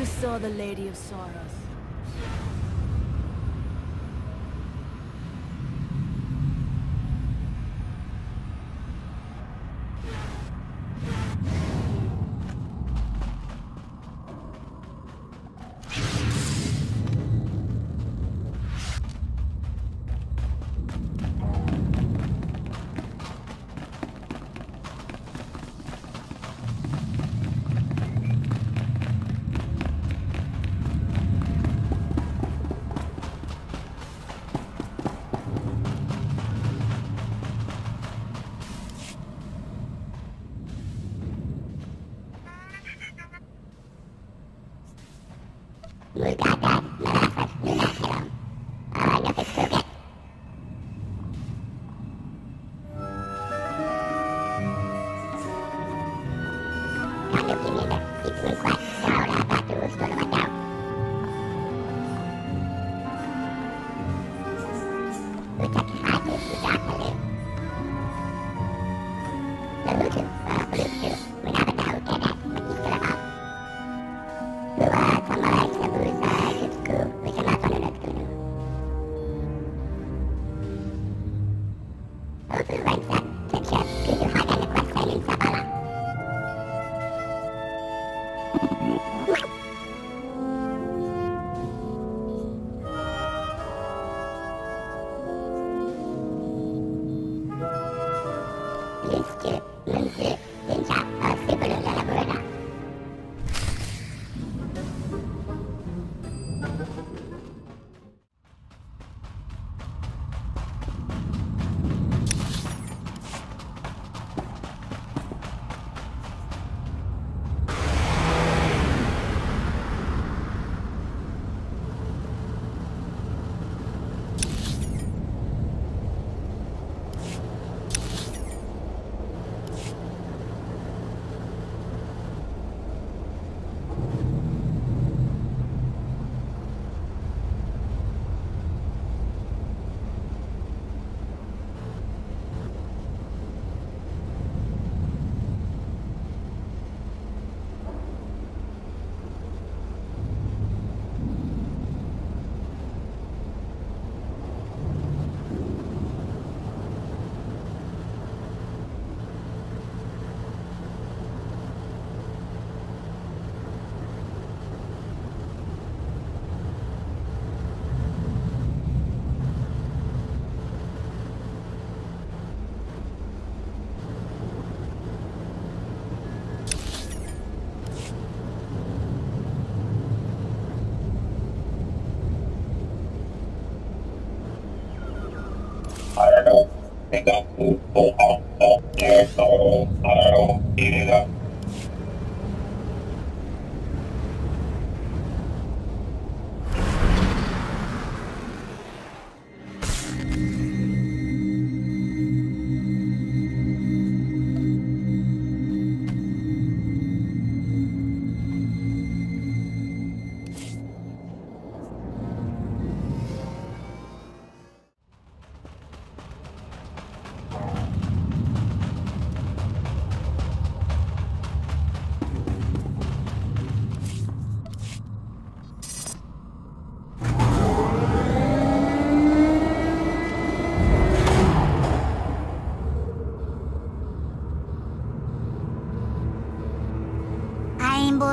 saw the Lady of Sorrows.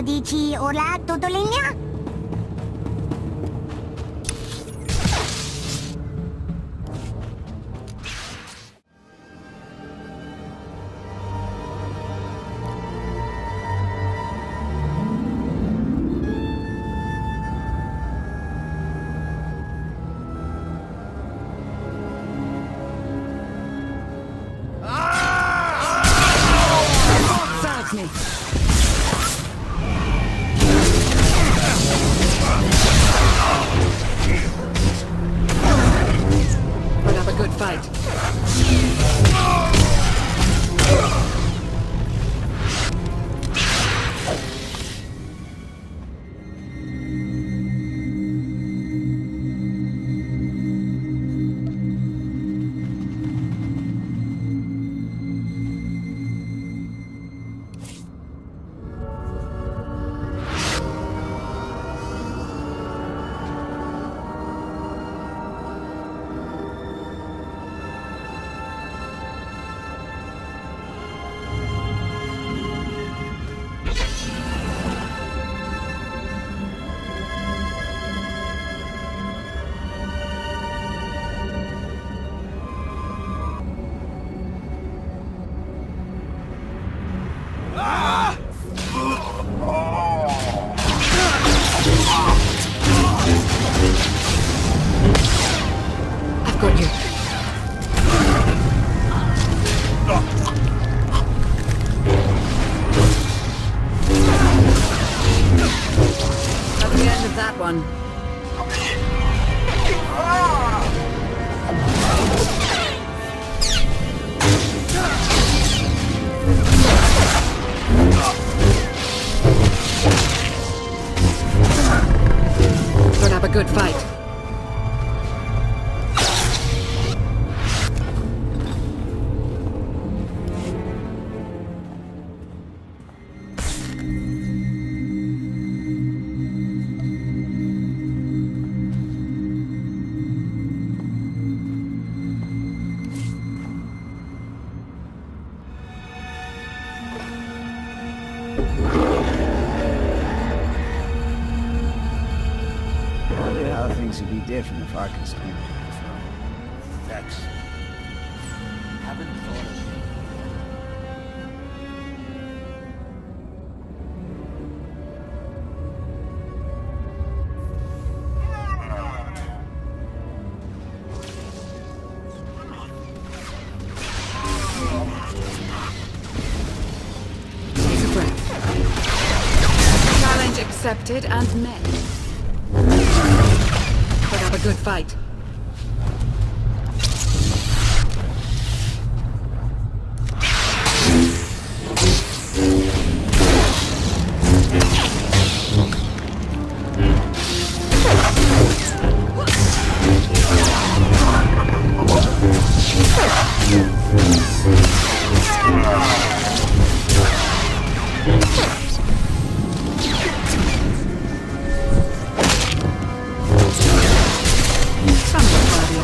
Dici ora tutto legna? Thank me. one. Put up a good fight. Things would be different if I could spin it. Thanks. Haven't thought of Take a breath. Challenge accepted and met. Put up a good fight.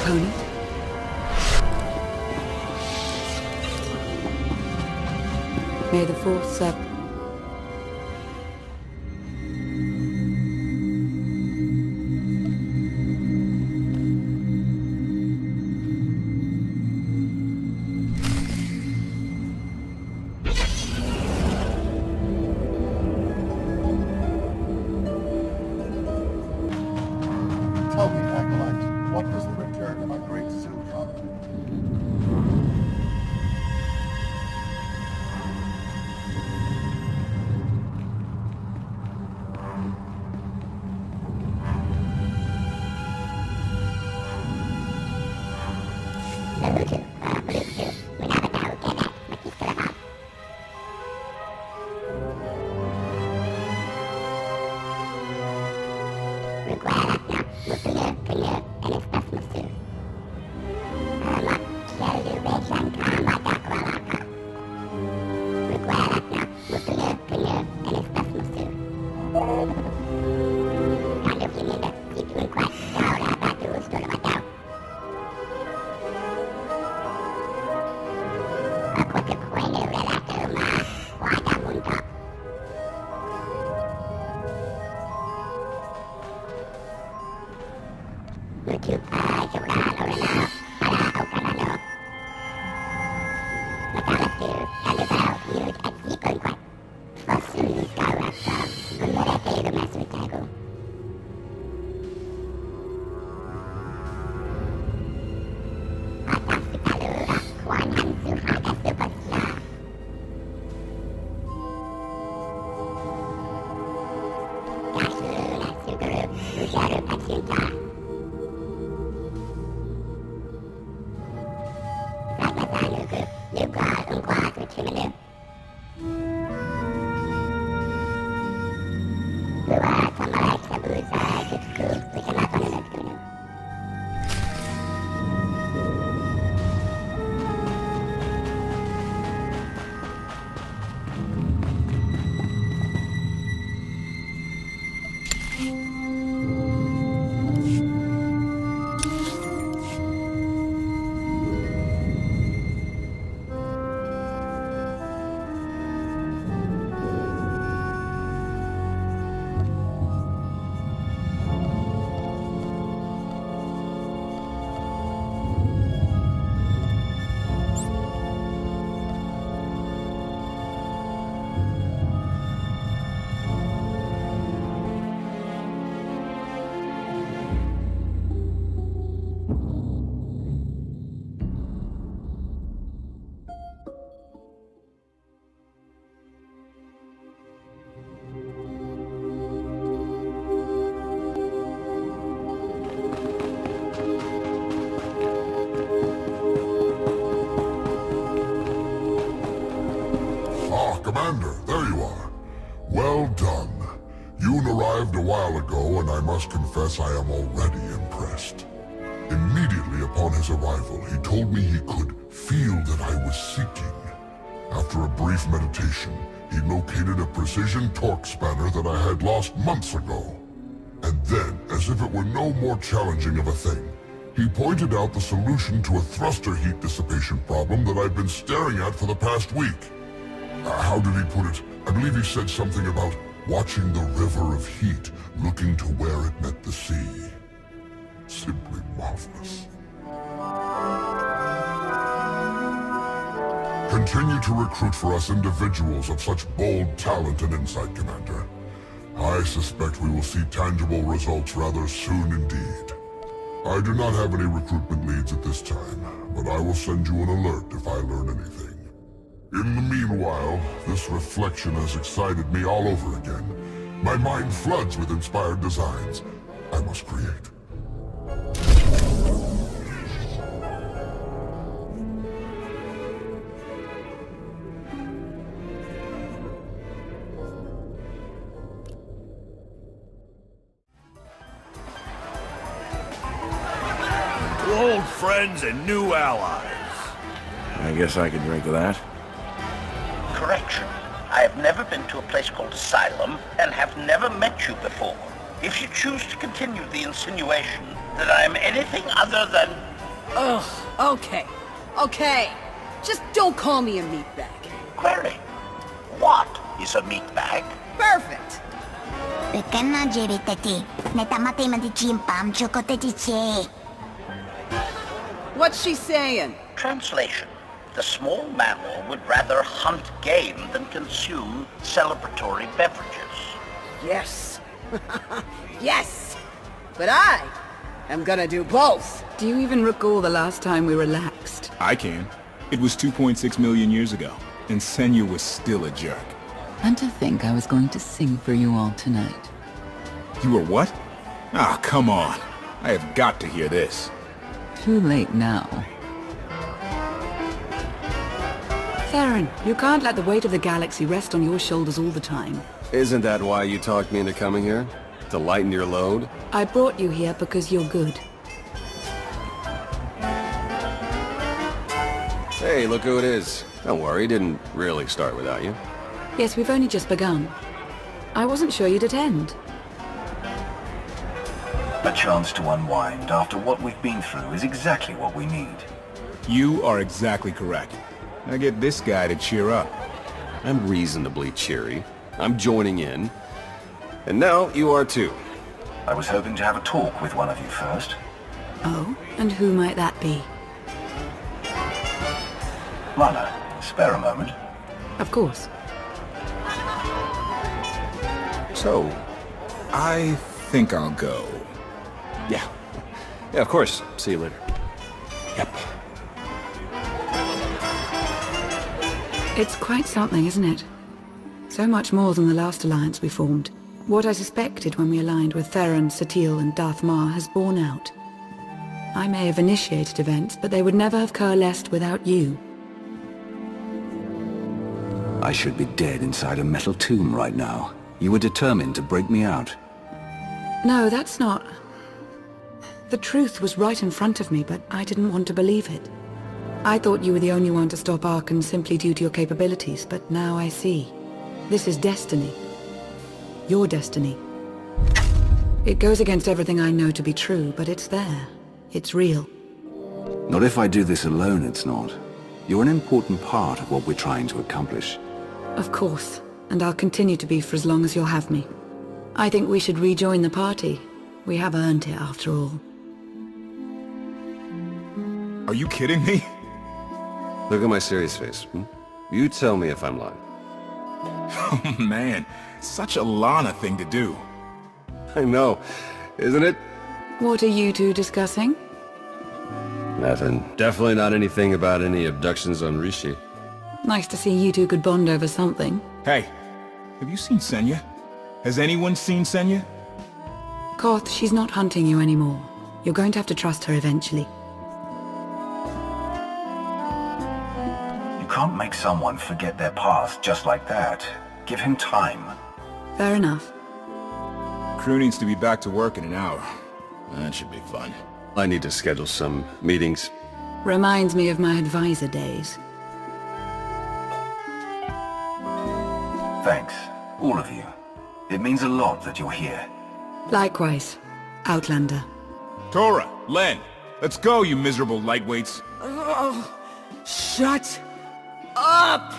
Opponent. May the fourth serve. Tell me, Acolyte, what was the return of our great Zilkon? Yoon arrived a while ago, and I must confess I am already impressed. Immediately upon his arrival, he told me he could feel that I was seeking. After a brief meditation, he located a precision torque spanner that I had lost months ago. And then, as if it were no more challenging of a thing, he pointed out the solution to a thruster heat dissipation problem that I've been staring at for the past week. How did he put it? I believe he said something about watching the river of heat, looking to where it met the sea. Simply marvelous. Continue to recruit for us individuals of such bold talent and insight, Commander. I suspect we will see tangible results rather soon indeed. I do not have any recruitment leads at this time, but I will send you an alert if I learn anything. In the meanwhile, this reflection has excited me all over again. My mind floods with inspired designs I must create. Old friends and new allies. I guess I could drink to that. Correction. I have never been to a place called Asylum and have never met you before. If you choose to continue the insinuation that I am anything other than... Ugh, okay. Okay. Just don't call me a meatbag. Query. What is a meatbag? Perfect. Pequena jiritati. Netamatema di chimpam chukotetiche. What's she saying? Translation. The small mammal would rather hunt game than consume celebratory beverages. Yes. Yes. But I am gonna do both. Do you even recall the last time we relaxed? I can. It was 2.6 million years ago, and Senya was still a jerk. And to think I was going to sing for you all tonight. You were what? Ah, come on. I have got to hear this. Too late now. Theron, you can't let the weight of the galaxy rest on your shoulders all the time. Isn't that why you talked me into coming here? To lighten your load? I brought you here because you're good. Hey, look who it is. Don't worry, didn't really start without you. Yes, we've only just begun. I wasn't sure you'd attend. A chance to unwind after what we've been through is exactly what we need. You are exactly correct. Now get this guy to cheer up. I'm reasonably cheery. I'm joining in. And now you are too. I was hoping to have a talk with one of you first. Oh, and who might that be? Lana, spare a moment. Of course. So, I think I'll go. Yeah. Yeah, of course. See you later. Yep. It's quite something, isn't it? So much more than the last alliance we formed. What I suspected when we aligned with Theron, Satil, and Darth Mar has borne out. I may have initiated events, but they would never have coalesced without you. I should be dead inside a metal tomb right now. You were determined to break me out. No, that's not... The truth was right in front of me, but I didn't want to believe it. I thought you were the only one to stop Arkan simply due to your capabilities, but now I see. This is destiny. Your destiny. It goes against everything I know to be true, but it's there. It's real. Not if I do this alone, it's not. You're an important part of what we're trying to accomplish. Of course, and I'll continue to be for as long as you'll have me. I think we should rejoin the party. We have earned it, after all. Are you kidding me? Look at my serious face. You tell me if I'm lying. Oh man, such a Lana thing to do. I know, isn't it? What are you two discussing? Nothing. Definitely not anything about any abductions on Rishi. Nice to see you two could bond over something. Hey, have you seen Senya? Has anyone seen Senya? Koth, she's not hunting you anymore. You're going to have to trust her eventually. You can't make someone forget their past just like that. Give him time. Fair enough. Crew needs to be back to work in an hour. That should be fun. I need to schedule some meetings. Reminds me of my advisor days. Thanks, all of you. It means a lot that you're here. Likewise, Outlander. Tora, Len, let's go, you miserable lightweights. Oh, shut up!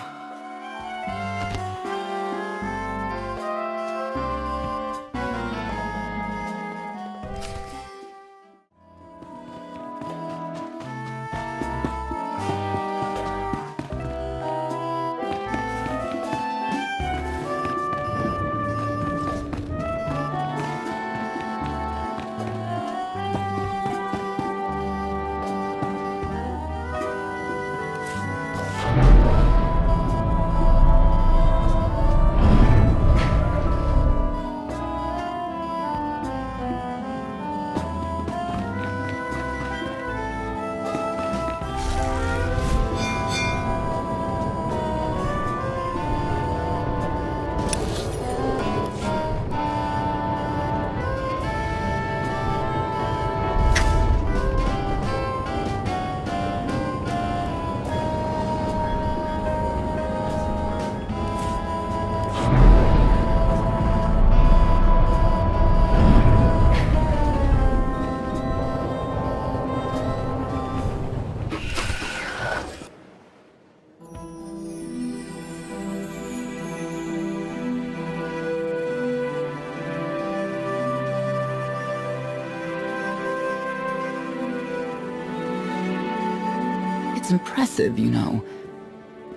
It's impressive, you know.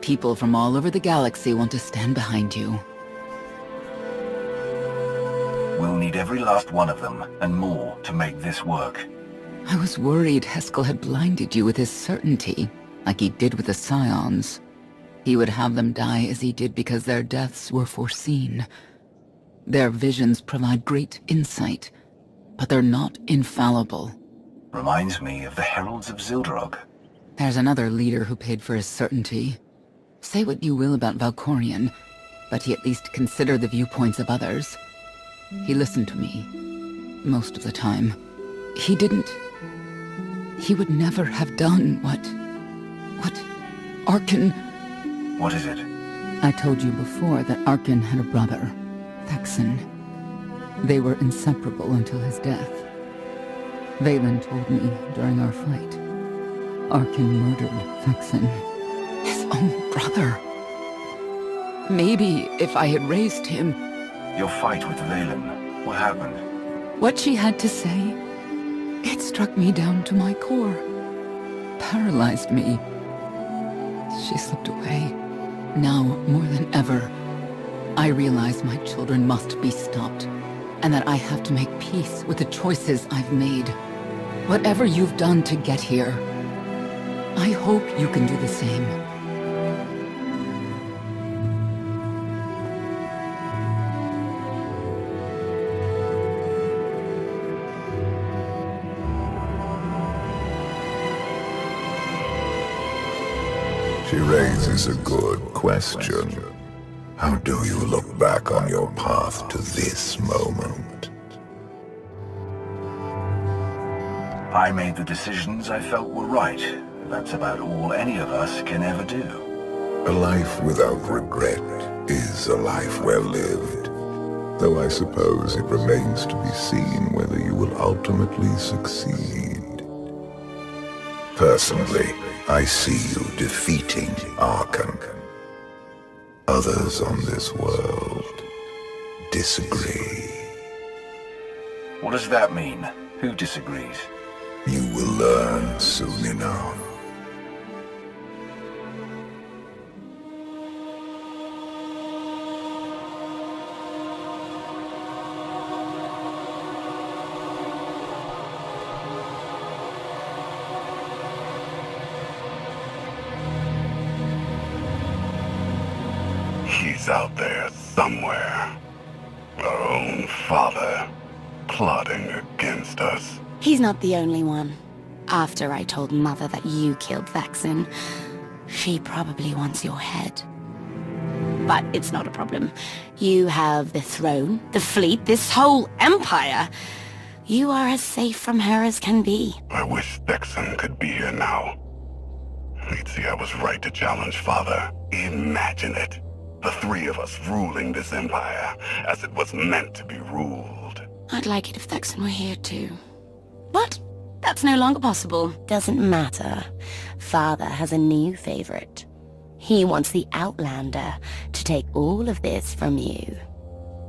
People from all over the galaxy want to stand behind you. We'll need every last one of them, and more, to make this work. I was worried Heskel had blinded you with his certainty, like he did with the Scions. He would have them die as he did because their deaths were foreseen. Their visions provide great insight, but they're not infallible. Reminds me of the Heralds of Zildrog. There's another leader who paid for his certainty. Say what you will about Valkorion, but he at least considered the viewpoints of others. He listened to me. Most of the time. He would never have done what Arkin... What is it? I told you before that Arkin had a brother, Vexen. They were inseparable until his death. Valen told me during our fight. Arkin murdered Vexen. His own brother. Maybe if I had raised him... Your fight with Valen. What happened? What she had to say, it struck me down to my core. Paralyzed me. She slipped away. Now, more than ever, I realize my children must be stopped, and that I have to make peace with the choices I've made. Whatever you've done to get here, I hope you can do the same. She raises a good question. How do you look back on your path to this moment? I made the decisions I felt were right. That's about all any of us can ever do. A life without regret is a life well lived. Though I suppose it remains to be seen whether you will ultimately succeed. Personally, I see you defeating Arkan. Others on this world disagree. What does that mean? Who disagrees? You will learn soon enough. He's out there somewhere. Our own father, plotting against us. He's not the only one. After I told Mother that you killed Vexen, she probably wants your head. but it's not a problem. You have the throne, the fleet, this whole empire. You are as safe from her as can be. I wish Dexon could be here now. He'd see I was right to challenge Father. Imagine it. The three of us ruling this empire as it was meant to be ruled. I'd like it if Thexan were here too. But that's no longer possible. Doesn't matter. Father has a new favorite. He wants the Outlander to take all of this from you.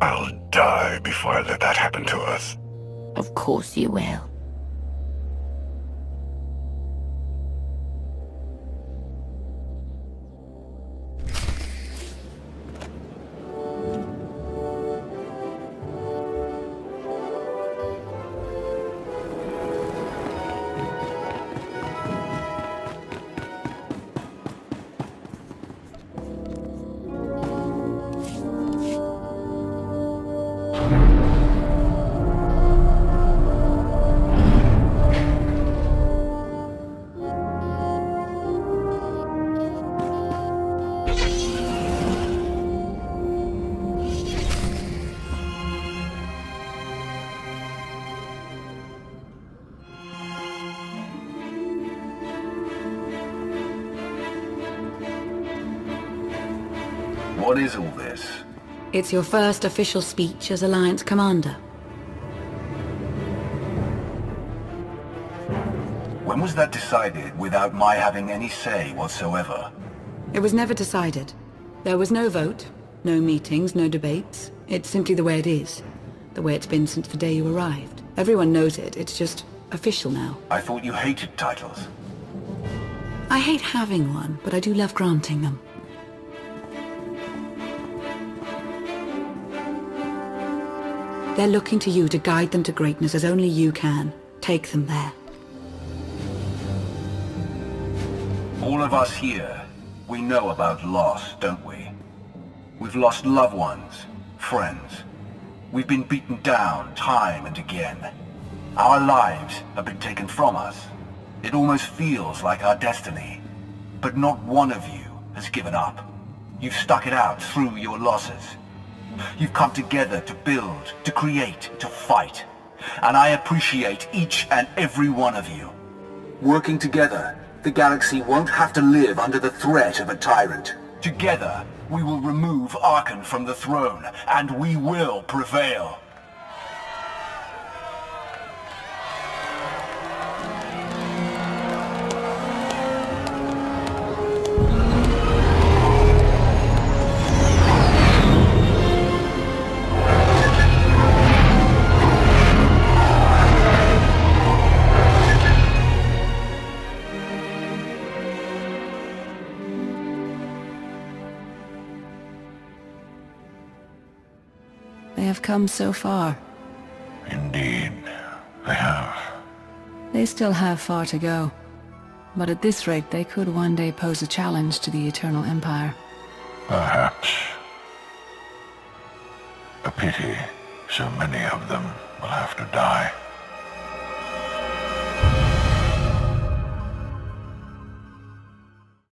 I'll die before I let that happen to us. Of course you will. What is all this? It's your first official speech as Alliance Commander. When was that decided without my having any say whatsoever? It was never decided. There was no vote, no meetings, no debates. It's simply the way it is. The way it's been since the day you arrived. Everyone knows it. It's just official now. I thought you hated titles. I hate having one, but I do love granting them. They're looking to you to guide them to greatness as only you can. Take them there. All of us here, we know about loss, don't we? We've lost loved ones, friends. We've been beaten down time and again. Our lives have been taken from us. It almost feels like our destiny. But not one of you has given up. You've stuck it out through your losses. You've come together to build, to create, to fight. And I appreciate each and every one of you. Working together, the galaxy won't have to live under the threat of a tyrant. Together, we will remove Arkan from the throne, and we will prevail. They have come so far. Indeed, they have. They still have far to go. But at this rate, they could one day pose a challenge to the Eternal Empire. Perhaps. A pity so many of them will have to die.